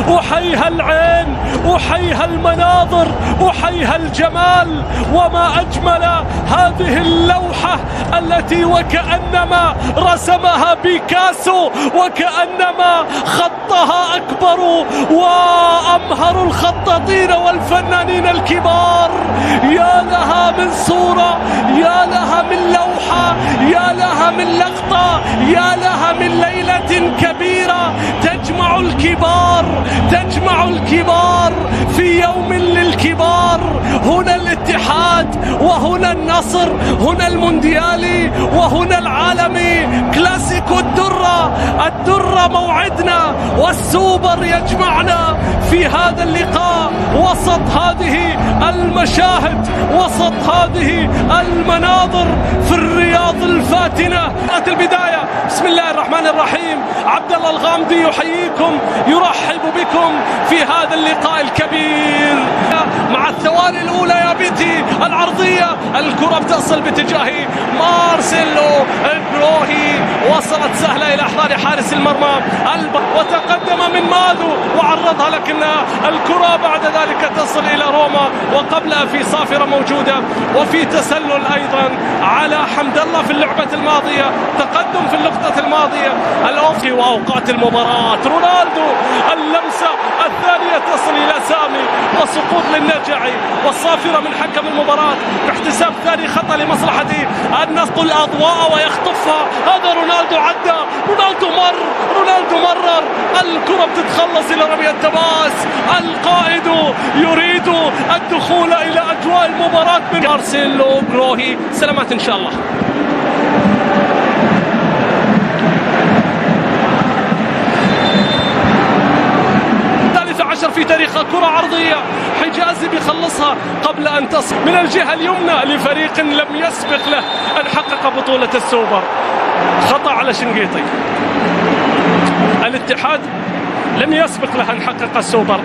أحيها العين، أحيها المناظر، أحيها الجمال. وما أجمل هذه اللوحة التي وكأنما رسمها بيكاسو، وكأنما خطها أكبر وأمهر الخطاطين والفنانين الكبار. يا لها من صورة، يا لها من لوحة، يا لها من لقطة، يا لها من ليلة كبيرة تجمع الكبار، تجمع الكبار في يوم للكبار. هنا الاتحاد، وهنا النصر، هنا المونديالي، وهنا العالمي. كلاسيكو الدرة موعدنا، والسوبر يجمعنا في هذا اللقاء وسط هذه المشاهد، وسط هذه المناظر في الرياض الفاتنة. البداية بسم الله الرحمن الرحيم. عبد الله الغامدي يحييكم، يرحب بكم في هذا اللقاء الكبير. مع الثواني الأولى يا بيتي العرضية، الكرة بتصل باتجاه مارسيلو جروهي، وصلت سهلة إلى أحضان حارس المرمى وتقدم من ماذو وعرضها، لكن الكرة بعد ذلك تصل إلى روما، وقبلها في صافرة موجودة، وفي تسلل أيضا على حمد الله في اللعبة الماضية. تقدم في اللقطة الماضية الأوفي وأوقات المباراة. رونالدو اللمسة الثانية تصل إلى سامي، وسقوط للنجعي، والصافرة من حكم المباراة باحتساب ثاني خطأ لمصلحة النصر الأضواء ويخطفها. هذا رونالدو عدى، رونالدو مرر، الكرة بتتخلص إلى رمي التماس. القائد يريد الدخول إلى أجواء المباراة من مارسيلو جروهي. سلامات إن شاء الله. في تاريخها كرة عرضية، حجازي بيخلصها قبل أن تصل من الجهة اليمنى لفريق لم يسبق له أن حقق بطولة السوبر. خطأ على شنقيطي. الاتحاد لم يسبق له أن حقق السوبر.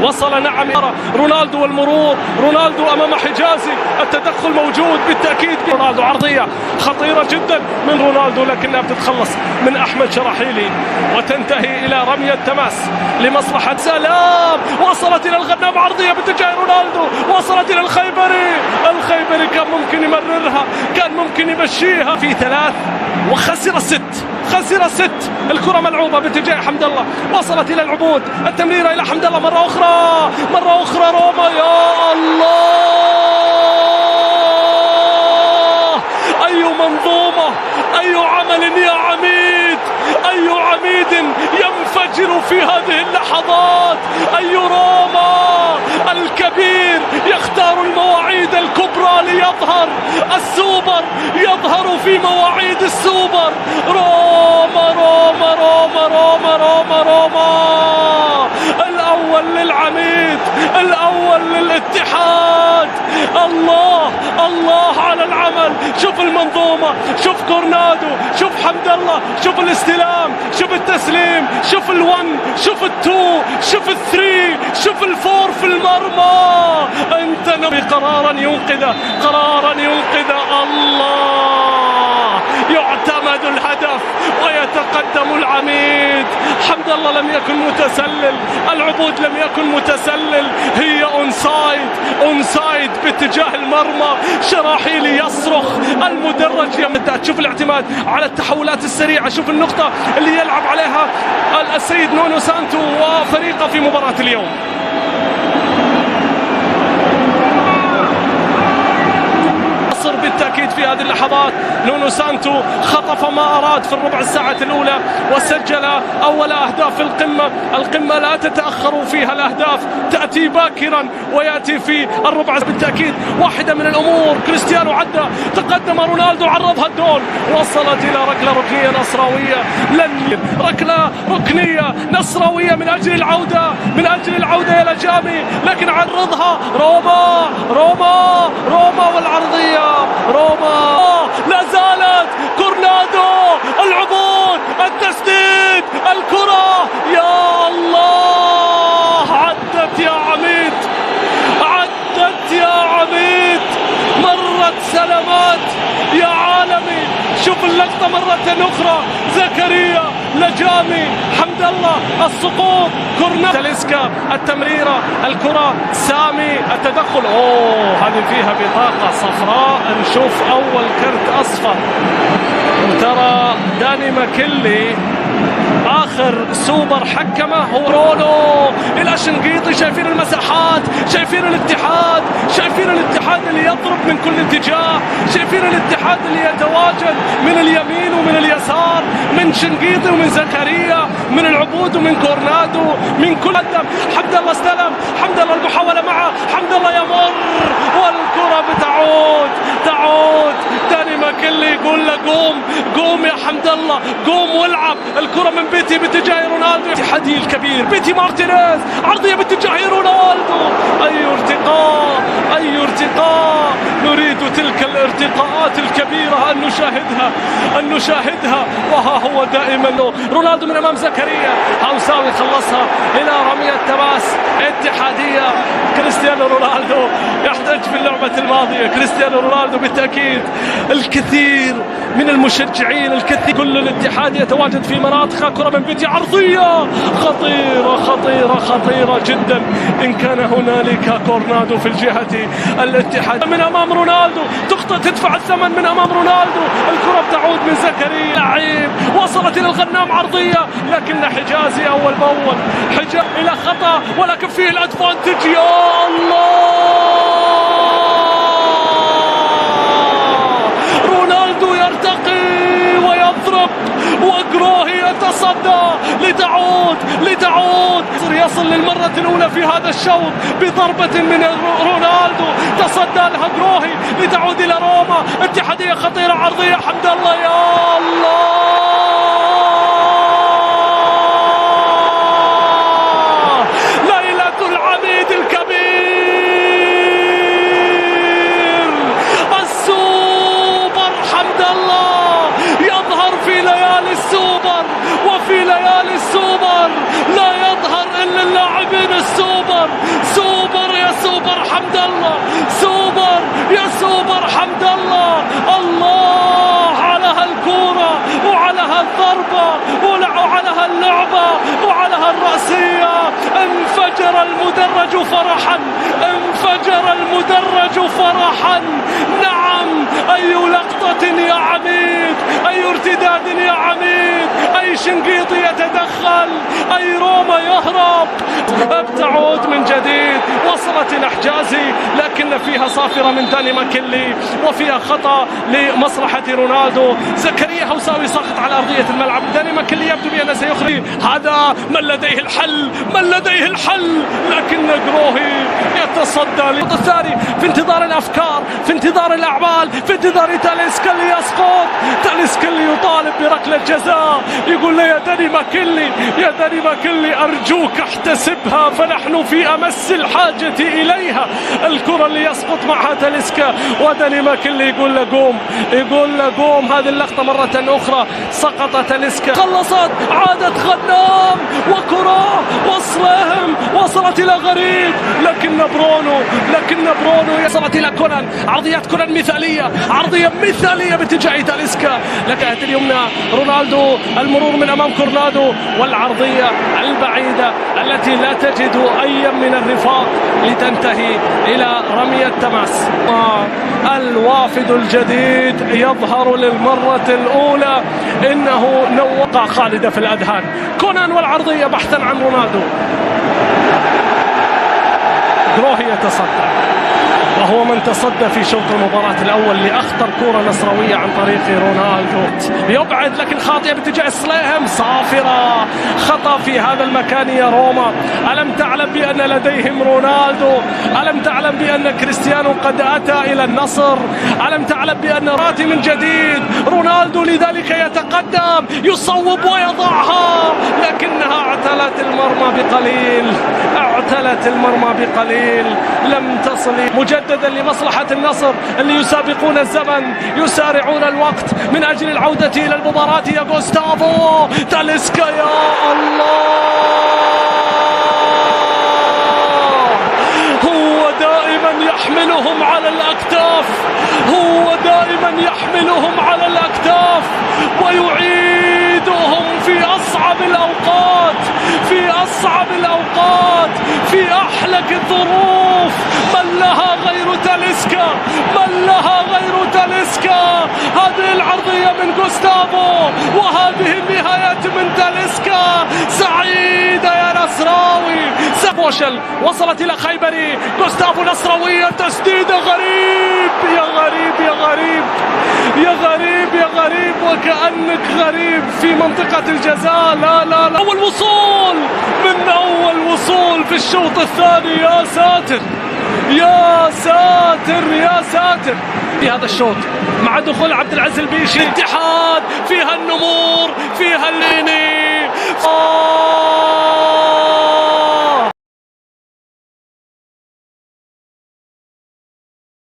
وصل نعم رونالدو والمرور، رونالدو أمام حجازي، التدخل موجود بالتأكيد. رونالدو عرضية خطيرة جدا من رونالدو، لكنها بتتخلص من أحمد شراحيلي وتنتهي إلى رمي التماس لمصلحة سلام. وصلت إلى الغنام، عرضية باتجاه رونالدو، وصلت إلى الخيبري كان ممكن يمررها، كان ممكن يمشيها في 3 وخسر 6. الكرة ملعوبة باتجاه حمد الله، وصلت إلى العبود، التمريرة إلى حمد الله مرة أخرى روما. يا الله، أي منظومة، أي عمل يا عميد، أي عميد ينفجر في هذه اللحظات. أي روما الكبير يختار المواعيد الكبرى ليظهر السوبر، يظهر في مواعيد السوبر. روما روما روما روما روما روما، الأول للعميد، الأول للاتحاد. الله على العمل. شوف المنظومة، شوف كورنادو، شوف حمد الله، شوف الاستلام، شوف التسليم، شوف ال1، شوف ال2، شوف ال3، شوف ال4 في المرمى. انت نبي قرارا ينقذ. الله، يعتمد الهدف ويتقدم العميد. حمد الله لم يكن متسلل، العبود لم يكن متسلل، هي اونسايد باتجاه المرمى. شراحيلي يصرخ، المدرج يمتد. شوف الاعتماد على التحولات السريعة، شوف النقطة اللي يلعب عليها السيد نونو سانتو وفريقه في مباراة اليوم. بالتأكيد في هذه اللحظات نونو سانتو خطف ما أراد في الربع الساعة الأولى، وسجل أول أهداف في القمة لا تتأخر فيها الأهداف، تأتي باكرا ويأتي في الربع. بالتأكيد واحدة من الأمور، كريستيانو عدى، تقدم رونالدو، عرضها الدون، وصلت إلى ركلة ركنية نصراوية. ركلة ركنية نصراوية من أجل العودة إلى جامي، لكن عرضها روما والعرضية. روما لا زالت، كورنادو، العبود، التسديد، الكرة. يا الله، عدت يا عميد، مرت سلامات يا عالمي. شوف اللقطة مرة أخرى، زكريا لجامي، حمد الله السقوط، كورنر تاليسكا، التمريرة، الكرة، سامي، التدخل. هذه فيها بطاقة صفراء، نشوف أول كرت أصفر. وترى داني ماكيلي آخر سوبر حكمه هو رونو إلى شنقيطي. شايفين المساحات، شايفين الاتحاد، شايفين الاتحاد اللي يضرب من كل اتجاه، شايفين الاتحاد اللي يتواجد من اليمين ومن اليسار، من شنقيطي ومن زكريا، من العبود ومن كورنادو، من كل قدم. حمد الله استلم، حمد الله المحاولة معه، حمد الله يمر والكرة تعود. داني ماكيلي يقول له قوم يا حمد الله، قوم والعب. الكرة من بيتي باتجاه رونالدو، الاتحادي الكبير بيتي مارتينيز، عرضية باتجاه رونالدو. أي ارتقاء، نريد تلك الارتقاءات الكبيرة أن نشاهدها. وها هو دائما رونالدو من أمام زكريا، هاوساوي خلصها إلى رمية تماس اتحادية. كريستيانو رونالدو يحتاج في اللعبة الماضية، كريستيانو رونالدو بالتأكيد الكثير من المشجعين، كل الاتحاد يتواجد في مناطق. كرة من بيتي عرضية خطيرة جدا. إن كان هنالك كورنادو في الجهة الاتحاد من أمام رونالدو، تخطئ تدفع الثمن من أمام رونالدو. الكرة بتعود من زكريا، لعيب وصلت إلى الغنام عرضية، لكن حجازي أول بأول، حجاز إلى خطأ، ولكن فيه الأدفانتج. يا الله، رونالدو يرتقي ويضرب، وجروهي يتصدى لتعود يصل للمرة الأولى في هذا الشوط بضربة من رونالدو، تصدى لها جروهي لتعود إلى روما. اتحادية خطيرة، عرضية، حمد الله، يا الله، ليلة العميد الكبير، السوبر حمد الله يظهر في ليالي السوبر، وفي ليالي السوبر لا يظهر إلا اللاعبين السوبر. سوبر يا سوبر حمد الله، سوبر يا سوبر حمد الله. الله على هالكورة وعلى هالضربة وعلى هاللعبة وعلى هالرأسية. انفجر المدرج فرحا. نعم، أي لقطة يا عميد، أي ارتداد يا عميد، أي شنقيطي يتدخل، أي روما يهرب. ابتعود من جديد، وصلت إلى حجازي، لكن فيها صافرة من داني ماكيلي، وفيها خطأ لمصلحة رونالدو. زكريا هوساوي ساقط على أرضية الملعب. داني ماكيلي يبدو بأنه سيخرج، هذا من لديه الحل، لكن جروهي يتصدى الثاني في انتظار الأفكار، في انتظار الأعمال، في انتظار تاليسكا اللي يسقط. تاليسكا اللي يطالب بركلة جزاء، يقول له يا داني ماكيلي أرجوك احتسبها، فنحن في أمس الحاجة إليها. الكرة اللي يسقط معها تاليسكا، وداني ماكيلي يقول له قوم. هذه اللقطة مرة أخرى سقط تاليسكا، خلصت، عادت غنام، وكرة وصلت إلى غريب، لكن برونو وصلت إلى كونان. عرضيات كونان عرضية مثالية باتجاه تاليسكا، لكن اليمنى رونالدو، المرور من أمام كورنادو، والعرضية البعيدة التي لا تجد أي من الرفاق لتنتهي إلى رمية تماس. الوافد الجديد يظهر للمرة الأولى، إنه نوقع خالدة في الأذهان. كونان والعرضية بحثا عن رونالدو. جروهي يتصدى، وهو من تصدى في شوط المباراة الأول لأخطر كرة نصراوية عن طريق رونالدو. يبعد، لكن خاطئة باتجاه سليهم، صافرة، خطأ في هذا المكان يا روما. ألم تعلم بأن لديهم رونالدو؟ ألم تعلم بأن كريستيانو قد أتى إلى النصر؟ ألم تعلم بأن راتي من جديد رونالدو، لذلك يتقدم، يصوب ويضعها، لكنها اعتلت المرمى بقليل، لم تصل. مجددا لمصلحة النصر اللي يسابقون الزمن، يسارعون الوقت من أجل العودة إلى المباراة. يا غوستافو تاليسكا، يا الله، هو دائما يحملهم على الأكتاف، ويعيدهم في أصل الأوقات، في أصعب الأوقات، في أحلك الظروف، من لها غير تاليسكا، من لها غير تاليسكا. هذه العرضية من جوستافو، وهذه النهايات من تاليسكا. سعيدة يا نصراوي. بوشل وصلت إلى خيبري، جوستافو نصراوية، تسديدة غريب، يا غريب يا غريب يا غريب يا غريب، وكأنك غريب في منطقة الجزاء. لا لا لا، أول وصول، من أول وصول في الشوط الثاني. يا ساتر يا ساتر يا ساتر. في هذا الشوط مع دخول عبد العزيز البيشي، اتحاد فيها النمور، فيها الليني.